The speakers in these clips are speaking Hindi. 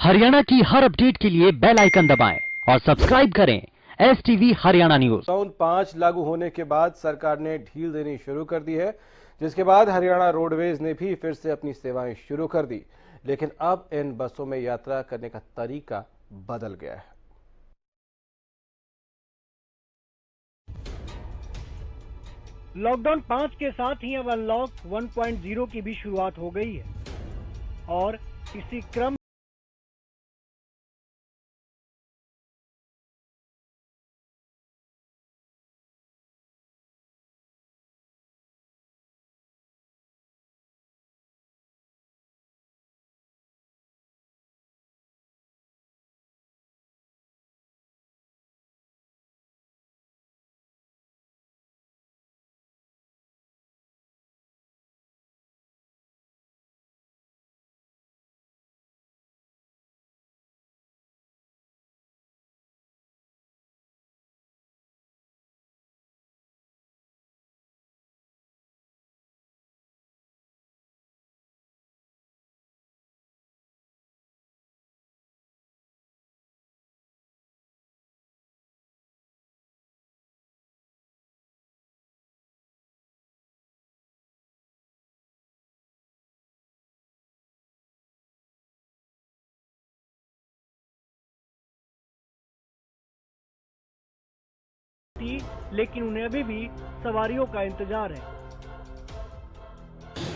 हरियाणा की हर अपडेट के लिए बेल आइकन दबाएं और सब्सक्राइब करें STV हरियाणा न्यूज। लॉकडाउन 5 लागू होने के बाद सरकार ने ढील देनी शुरू कर दी है, जिसके बाद हरियाणा रोडवेज ने भी फिर से अपनी सेवाएं शुरू कर दी। लेकिन अब इन बसों में यात्रा करने का तरीका बदल गया है। लॉकडाउन 5 के साथ ही अब अनलॉक 1.0 की भी शुरुआत हो गई है और इसी क्रम थी, लेकिन उन्हें अभी भी सवारियों का इंतजार है।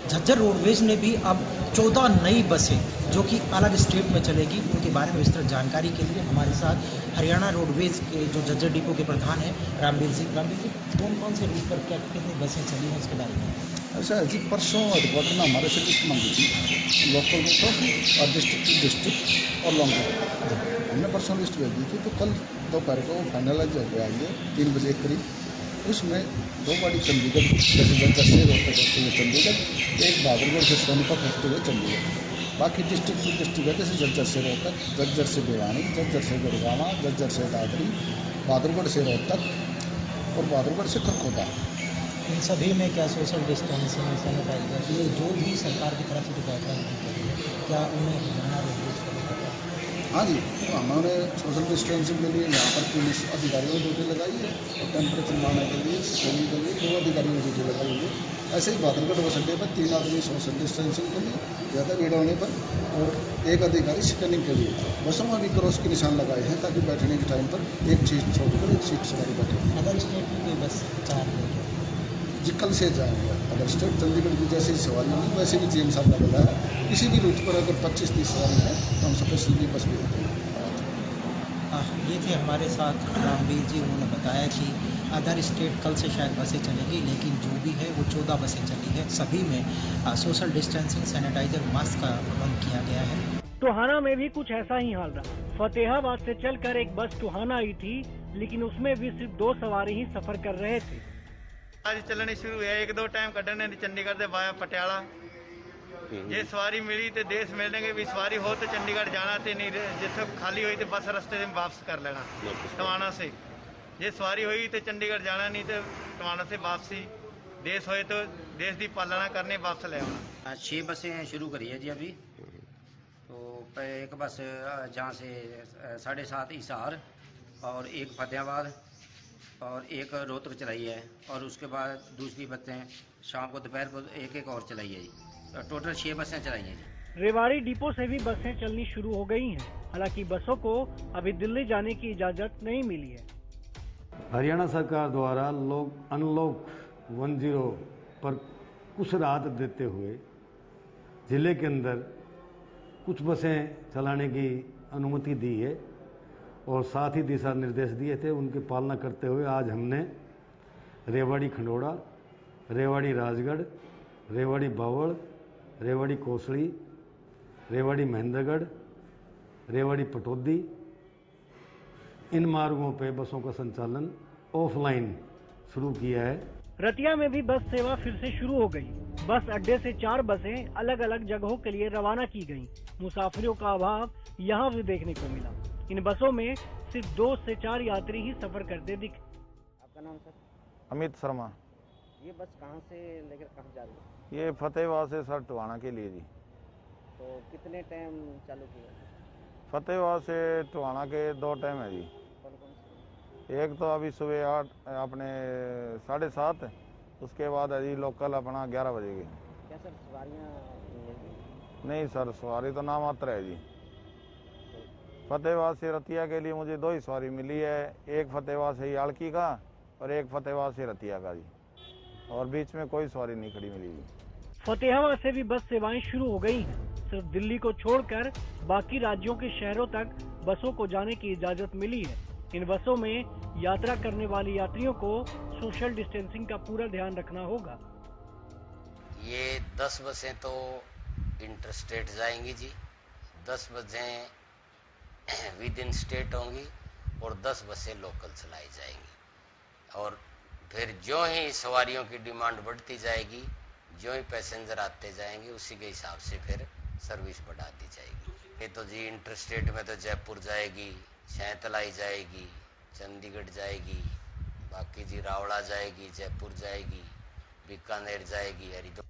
झज्जर रोडवेज ने भी अब 14 नई बसें जो कि अलग स्टेट में चलेगी, उनके बारे में विस्तृत जानकारी के लिए हमारे साथ हरियाणा रोडवेज के जो झज्जर डिपो के प्रधान हैं रामवीर जी। कौन कौन से रूट पर क्या कितनी बसें चली हैं उसके बारे में? ऐसा है जी, परसों हेडक्वार्टर में हमारे से लिस्ट मांगी थी लोकल रूट और डिस्ट्रिक्ट टू डिस्ट्रिक्ट और लॉन्ग रूट। हमने परसों लिस्ट भेज दी थी, तो कल दोपहर को फाइनलाइज हो गया आएंगे 3 बजे के करीब। उसमें 2 गाड़ी चंडीगढ़ जैसे से रोहतक होते हुए चंडीगढ़, एक बहादुरगढ़ से सोनीपत होते हुए चंडीगढ़। बाकी डिस्ट्रिक्ट टू डिस्ट्रिक्ट है, जैसे झज्जर से रोहतक, झज्जर से भिवानी, झज्जर से गुड़गांव, झज्जर से दादरी, बहादुरगढ़ से रोहतक और बहादुरगढ़ से खरखोदा। इन सभी में क्या सोशल डिस्टेंसिंग सैनिटाइजर ये जो भी सरकार की तरफ से जो गाइडलाइन दी गई है, क्या उन्हें हरियाणा रोडवेज को पता है? हाँ जी, तो हमने सोशल डिस्टेंसिंग के लिए यहाँ पर पुलिस अधिकारियों ने ड्यूटी लगाई है और टेम्परेचर मारने के लिए स्कैनिंग के लिए 2 अधिकारियों ने ड्यूटी लगाई है। ऐसे ही बहादुरगढ़ बस अड्डे पर 3 आदमी सोशल डिस्टेंसिंग के लिए, ज़्यादा भीड़ होने पर, और 1 अधिकारी स्कैनिंग के लिए। बसों में भी क्रॉस के निशान लगाए हैं ताकि बैठने के टाइम पर एक सीट छोड़कर एक सीट सवारी बैठे। अदर स्टेट में कोई बस चार जी कल से जाएंगे अदर स्टेट। चंडीगढ़ की जैसी सवारी होगी वैसे भी GM साहब ने बताया, किसी भी रूट पर अगर 25-30 सवारी है तो हम स्पेशल भी बस भेजते हैं। ये थे हमारे साथ रामवीर जी। उन्होंने बताया कि अदर स्टेट कल से शायद बसें चलेगी, लेकिन जो भी है वो 14 बसें चली है। सभी में सोशल डिस्टेंसिंग, सैनिटाइजर, मास्क का प्रबंध किया गया है। टोहाना में भी कुछ ऐसा ही हाल रहा। फतेहाबाद से चलकर एक बस टोहाना आई थी, लेकिन उसमें भी सिर्फ 2 सवारी ही सफर कर रहे थे। आज चलनी शुरू है, 1-2 टाइम कढ़ने चंडीगढ़ से वाया पटियाला। जे सवारी मिली तो देश मिलने भी सवारी हो तो चंडीगढ़ जाना, तो नहीं जिथे खाली हुई तो बस रास्ते में वापस कर लेना टवाना से। जे सवारी हुई तो चंडीगढ़ जाना, नहीं तो टवाना से वापसी। देश होए तो देश की पालना करने वापस ले आना। 6 बसें शुरू करी है जी अभी। तो एक बस जहाँ से 7:30 हिसार और एक फतेहाबाद और एक रोहतक चलाई है, और उसके बाद दूसरी बसें शाम को दोपहर को एक और चलाई है जी। टोटल 6 बसें चलाई हैं जी। रेवाड़ी डिपो से भी बसें चलनी शुरू हो गई हैं। हालांकि बसों को अभी दिल्ली जाने की इजाजत नहीं मिली है। हरियाणा सरकार द्वारा अनलॉक 10 पर कुछ राहत देते हुए जिले के अंदर कुछ बसें चलाने की अनुमति दी है और साथ ही दिशा निर्देश दिए थे। उनकी पालना करते हुए आज हमने रेवाड़ी खंडोड़ा, रेवाड़ी राजगढ़, रेवाड़ी बावड़, रेवाड़ी कोसली, रेवाड़ी महेंद्रगढ़, रेवाड़ी पटौदी, इन मार्गों पे बसों का संचालन ऑफलाइन शुरू किया है। रतिया में भी बस सेवा फिर से शुरू हो गई। बस अड्डे से 4 बसें अलग अलग जगहों के लिए रवाना की गईं। मुसाफिरों का अभाव यहाँ भी देखने को मिला। इन बसों में सिर्फ 2 से 4 यात्री ही सफर करते दिखे। आपका नाम सर? अमित शर्मा। ये बस कहाँ से लेकर कहाँ जा रही है? ये फतेहाबाद से सर टोहाना के लिए जी। तो कितने टाइम चालू किया? फतेहाबाद से टोहाना के 2 टाइम है जी। कौन कौन से? एक तो अभी सुबह 8 अपने 7:30, उसके बाद है जी लोकल अपना 11 बजे की। क्या सर सवारियाँ मिलेंगी? नहीं सर, सवारी तो नाम मात्र है जी। फतेहाबाद से रतिया के लिए मुझे 2 ही सवारी मिली है, एक फतेहाबाद से यालकी का और एक फतेहाबाद से रतिया का जी, और बीच में कोई सवारी नहीं खड़ी मिली जी। फतेहाबाद से भी बस सेवाएं शुरू हो गई हैं। सिर्फ दिल्ली को छोड़कर बाकी राज्यों के शहरों तक बसों को जाने की इजाजत मिली है। इन बसों में यात्रा करने वाले यात्रियों को सोशल डिस्टेंसिंग का पूरा ध्यान रखना होगा। ये 10 बसें तो इंटरस्टेट जाएंगी जी, 10 बसें विद इन स्टेट होंगी और 10 बसें लोकल चलाई जाएंगी। और फिर जो ही सवारियों की डिमांड बढ़ती जाएगी, जो ही पैसेंजर आते जाएंगे, उसी के हिसाब से फिर सर्विस बढ़ाती जाएगी। ये तो जी इंटरस्टेट में तो जयपुर जाएगी, सैंतलाई जाएगी, चंडीगढ़ जाएगी, बाकी जी रावड़ा जाएगी, जयपुर जाएगी, बीकानेर जाएगी, हरिद्वार।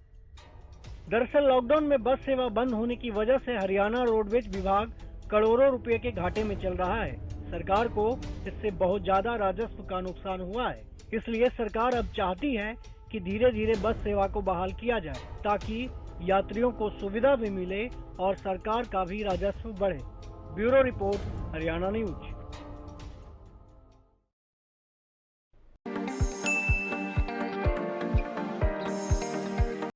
दरअसल लॉकडाउन में बस सेवा बंद होने की वजह से हरियाणा रोडवेज विभाग करोड़ों रुपए के घाटे में चल रहा है। सरकार को इससे बहुत ज्यादा राजस्व का नुकसान हुआ है। इसलिए सरकार अब चाहती है कि धीरे धीरे बस सेवा को बहाल किया जाए, ताकि यात्रियों को सुविधा भी मिले और सरकार का भी राजस्व बढ़े। Bureau report, Haryana news.